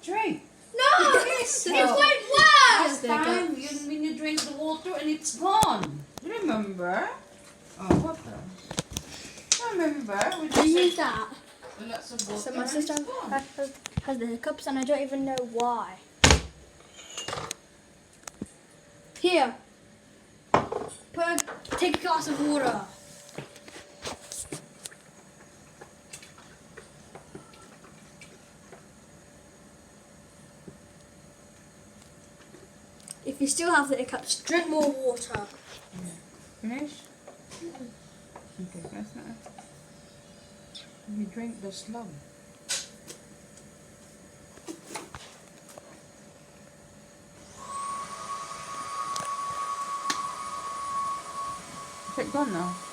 Drink. No! Yes, It no. won't work! Last time, when you drink the water and it's gone. Remember? Oh, what the? Remember? We I just use said that. lots of water So my and sister it's gone. has the hiccups and I don't even know why. Here. Take a glass of water. If you still have the hiccups, drink more water. Finish? Okay, that's not. You drink the slum. Is it gone now?